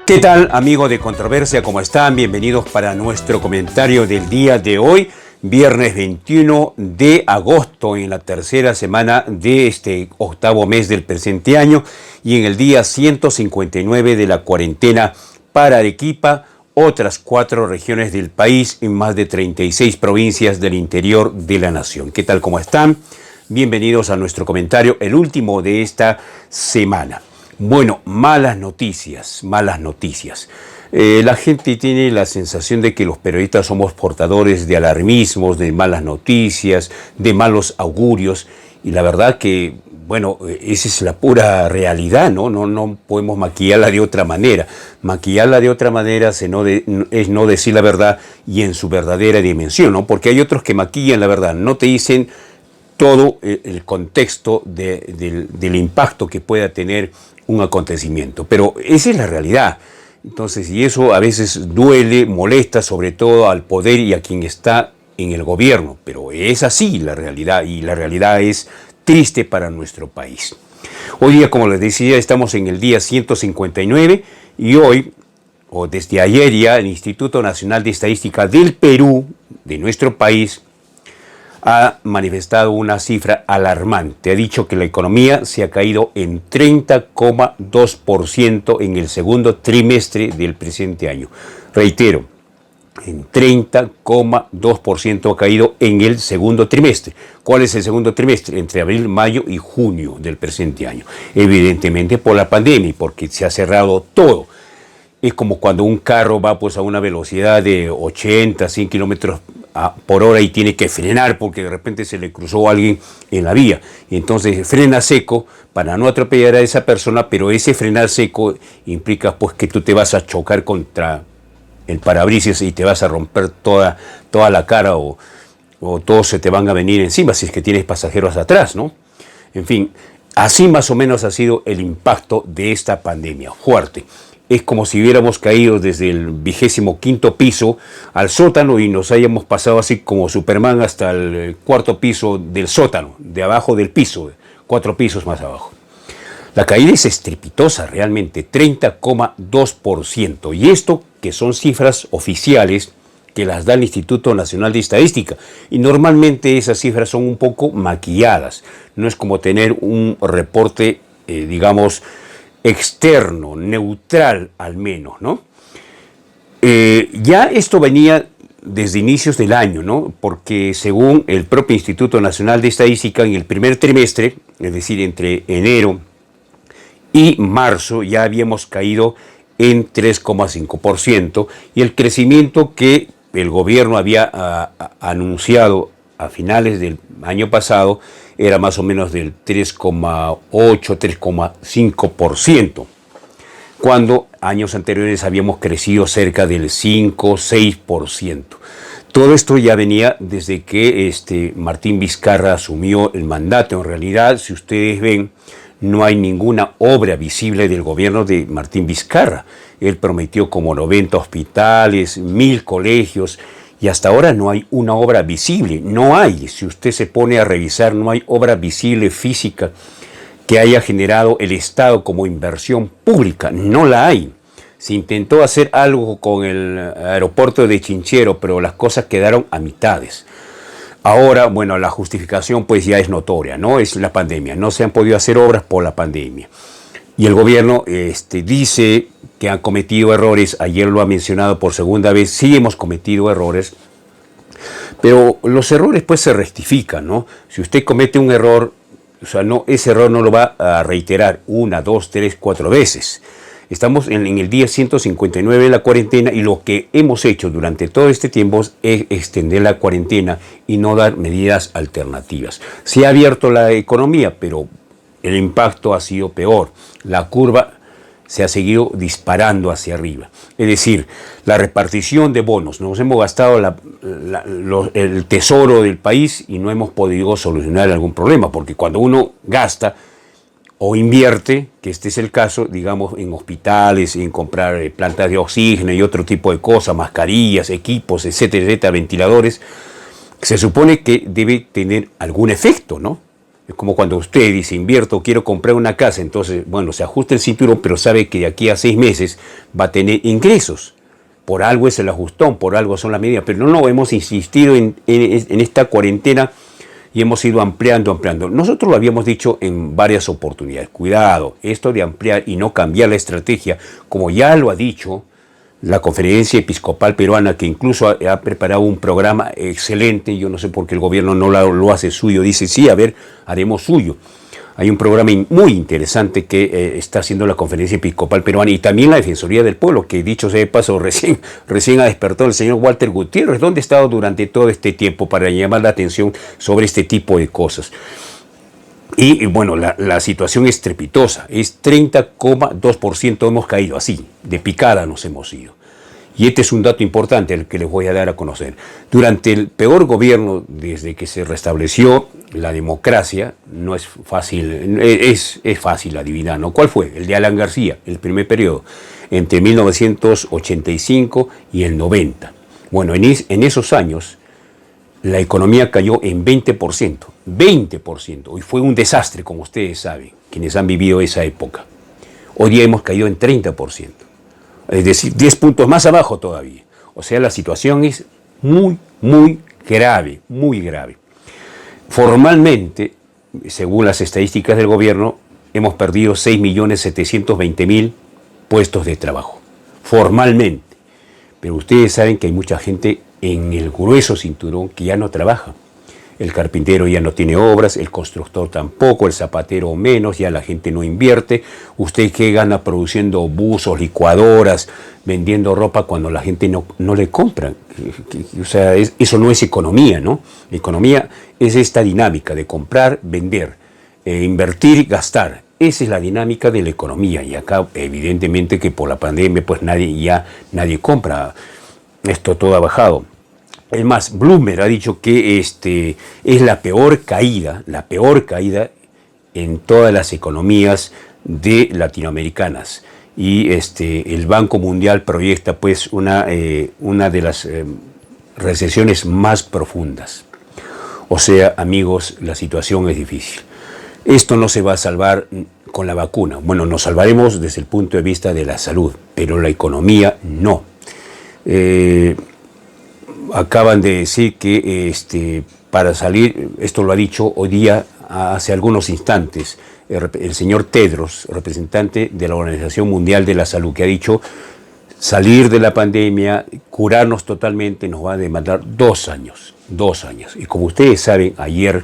¿Qué tal, amigos de Controversia? ¿Cómo están? Bienvenidos para nuestro comentario del día de hoy, viernes 21 de agosto, en la tercera semana de este octavo mes del presente año y en el día 159 de la cuarentena para Arequipa, otras 4 regiones del país y más de 36 provincias del interior de la nación. ¿Qué tal? ¿Cómo están? Bienvenidos a nuestro comentario, el último de esta semana. Bueno, malas noticias, malas noticias. La gente tiene la sensación de que los periodistas somos portadores de alarmismos, de malas noticias, de malos augurios, y la verdad que, bueno, esa es la pura realidad, ¿no? No podemos maquillarla de otra manera. Maquillarla de otra manera es no decir la verdad y en su verdadera dimensión, ¿no? Porque hay otros que maquillan la verdad, no te dicen todo el contexto del impacto que pueda tener un acontecimiento, pero esa es la realidad. Entonces, y eso a veces duele, molesta sobre todo al poder y a quien está en el gobierno, pero es así la realidad, y la realidad es triste para nuestro país. Hoy día, como les decía, estamos en el día 159 y hoy, o desde ayer ya, el Instituto Nacional de Estadística del Perú, de nuestro país, ha manifestado una cifra alarmante. Ha dicho que la economía se ha caído en 30,2% en el segundo trimestre del presente año. Reitero, en 30,2% ha caído en el segundo trimestre. ¿Cuál es el segundo trimestre? Entre abril, mayo y junio del presente año. Evidentemente por la pandemia y porque se ha cerrado todo. Es como cuando un carro va pues a una velocidad de 80, 100 kilómetros por hora y tiene que frenar porque de repente se le cruzó a alguien en la vía. Y entonces frena seco para no atropellar a esa persona, pero ese frenar seco implica pues que tú te vas a chocar contra el parabrisas y te vas a romper toda la cara o todos se te van a venir encima si es que tienes pasajeros atrás, ¿no? En fin, así más o menos ha sido el impacto de esta pandemia, fuerte. Es como si hubiéramos caído desde el 25º piso al sótano y nos hayamos pasado así como Superman hasta el 4º piso del sótano, de abajo del piso, 4 pisos más abajo. La caída es estrepitosa realmente, 30,2%. Y esto que son cifras oficiales que las da el Instituto Nacional de Estadística. Y normalmente esas cifras son un poco maquilladas. No es como tener un reporte, digamos, externo, neutral al menos, ¿no? Ya esto venía desde inicios del año, ¿no? Porque según el propio Instituto Nacional de Estadística, en el primer trimestre, es decir, entre enero y marzo, ya habíamos caído en 3,5%, y el crecimiento que el gobierno había anunciado a finales del año pasado era más o menos del 3,8, 3,5%, cuando años anteriores habíamos crecido cerca del 5, 6%. Todo esto ya venía desde que Martín Vizcarra asumió el mandato. En realidad, si ustedes ven, no hay ninguna obra visible del gobierno de Martín Vizcarra. Él prometió como 90 hospitales, 1000 colegios, y hasta ahora no hay una obra visible, no hay. Si usted se pone a revisar, no hay obra visible física que haya generado el Estado como inversión pública, no la hay. Se intentó hacer algo con el aeropuerto de Chinchero, pero las cosas quedaron a mitades. Ahora, bueno, la justificación pues ya es notoria, ¿no? Es la pandemia, no se han podido hacer obras por la pandemia. Y el gobierno dice que han cometido errores, ayer lo ha mencionado por segunda vez, sí hemos cometido errores, pero los errores pues se rectifican, ¿no? Si usted comete un error, o sea, ese error no lo va a reiterar 1, 2, 3, 4 veces. Estamos en el día 159 de la cuarentena y lo que hemos hecho durante todo este tiempo es extender la cuarentena y no dar medidas alternativas. Se ha abierto la economía, pero el impacto ha sido peor. La curva se ha seguido disparando hacia arriba. Es decir, la repartición de bonos. Nos hemos gastado el tesoro del país y no hemos podido solucionar algún problema, porque cuando uno gasta o invierte, que este es el caso, digamos, en hospitales, en comprar plantas de oxígeno y otro tipo de cosas, mascarillas, equipos, etcétera, etcétera, ventiladores, se supone que debe tener algún efecto, ¿no? Es como cuando usted dice, invierto, quiero comprar una casa, entonces, bueno, se ajusta el cinturón, pero sabe que de aquí a 6 meses va a tener ingresos. Por algo es el ajustón, por algo son las medidas, pero no hemos insistido en esta cuarentena y hemos ido ampliando. Nosotros lo habíamos dicho en varias oportunidades. Cuidado, esto de ampliar y no cambiar la estrategia, como ya lo ha dicho la Conferencia Episcopal Peruana, que incluso ha preparado un programa excelente. Yo no sé por qué el gobierno no lo hace suyo. Dice, sí, a ver, haremos suyo. Hay un programa muy interesante que está haciendo la Conferencia Episcopal Peruana y también la Defensoría del Pueblo, que dicho sea de paso, recién ha despertado el señor Walter Gutiérrez. ¿Dónde ha estado durante todo este tiempo para llamar la atención sobre este tipo de cosas? Y bueno, la situación es estrepitosa, es 30,2% hemos caído, así, de picada nos hemos ido. Y este es un dato importante el que les voy a dar a conocer. Durante el peor gobierno, desde que se restableció la democracia, no es fácil, es fácil adivinar, ¿no? ¿Cuál fue? El de Alan García, el primer periodo, entre 1985 y el 90. Bueno, en esos años, la economía cayó en 20%, 20%. Y fue un desastre, como ustedes saben, quienes han vivido esa época. Hoy día hemos caído en 30%, es decir, 10 puntos más abajo todavía. O sea, la situación es muy, muy grave, muy grave. Formalmente, según las estadísticas del gobierno, hemos perdido 6.720.000 puestos de trabajo, formalmente. Pero ustedes saben que hay mucha gente en el grueso cinturón que ya no trabaja. El carpintero ya no tiene obras, el constructor tampoco, el zapatero menos, ya la gente no invierte. ¿Usted qué gana produciendo buzos, licuadoras, vendiendo ropa cuando la gente no le compra? O sea, eso no es economía, ¿no? Economía es esta dinámica de comprar, vender, invertir, gastar. Esa es la dinámica de la economía. Y acá, evidentemente, que por la pandemia, pues nadie compra. Esto todo ha bajado. Es más, Bloomberg ha dicho que es la peor caída en todas las economías latinoamericanas. Y el Banco Mundial proyecta pues una de las recesiones más profundas. O sea, amigos, la situación es difícil. Esto no se va a salvar con la vacuna. Bueno, nos salvaremos desde el punto de vista de la salud, pero la economía no. Acaban de decir que para salir, esto lo ha dicho hoy día, hace algunos instantes, el señor Tedros, representante de la Organización Mundial de la Salud, que ha dicho salir de la pandemia, curarnos totalmente, nos va a demandar 2 años. 2 años. Y como ustedes saben, ayer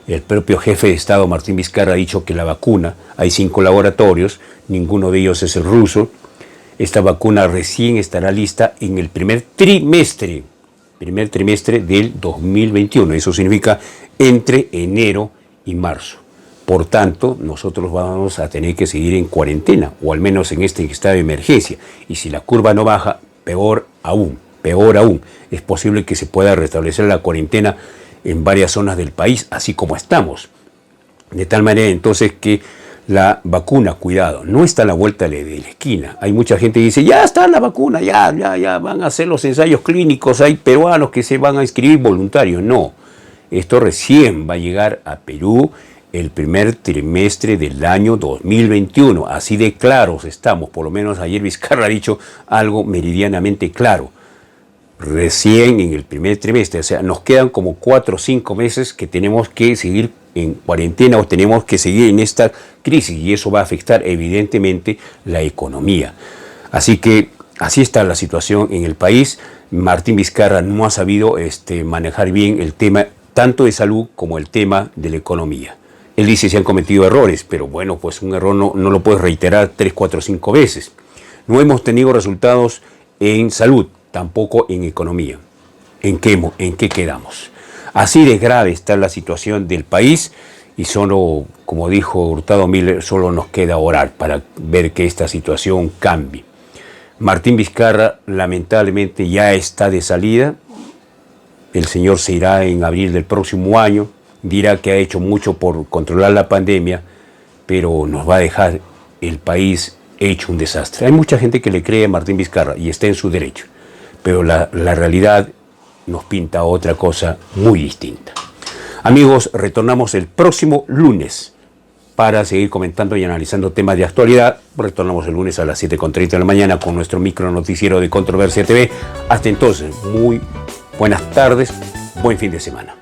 el propio jefe de Estado, Martín Vizcarra, ha dicho que la vacuna, hay 5 laboratorios, ninguno de ellos es el ruso. Esta vacuna recién estará lista en el primer trimestre del 2021. Eso significa entre enero y marzo. Por tanto, nosotros vamos a tener que seguir en cuarentena, o al menos en este estado de emergencia. Y si la curva no baja, peor aún. Es posible que se pueda restablecer la cuarentena en varias zonas del país, así como estamos. De tal manera entonces que la vacuna, cuidado, no está a la vuelta de la esquina. Hay mucha gente que dice, ya está la vacuna, ya van a hacer los ensayos clínicos, hay peruanos que se van a inscribir voluntarios. No, esto recién va a llegar a Perú el primer trimestre del año 2021. Así de claros estamos, por lo menos ayer Vizcarra ha dicho algo meridianamente claro. Recién en el primer trimestre, o sea, nos quedan como 4 o 5 meses que tenemos que seguir en cuarentena o tenemos que seguir en esta crisis y eso va a afectar evidentemente la economía. Así que así está la situación en el país. Martín Vizcarra no ha sabido manejar bien el tema tanto de salud como el tema de la economía. Él dice que se han cometido errores, pero bueno, pues un error no lo puedes reiterar 3, 4, 5 veces. No hemos tenido resultados en salud, tampoco en economía. ¿En qué quedamos? Así de grave está la situación del país y solo, como dijo Hurtado Miller, solo nos queda orar para ver que esta situación cambie. Martín Vizcarra lamentablemente ya está de salida. El señor se irá en abril del próximo año. Dirá que ha hecho mucho por controlar la pandemia, pero nos va a dejar el país hecho un desastre. Hay mucha gente que le cree a Martín Vizcarra y está en su derecho, pero la realidad nos pinta otra cosa muy distinta. Amigos, retornamos el próximo lunes para seguir comentando y analizando temas de actualidad. Retornamos el lunes a las 7:30 de la mañana con nuestro micro noticiero de Controversia TV. Hasta entonces, muy buenas tardes, buen fin de semana.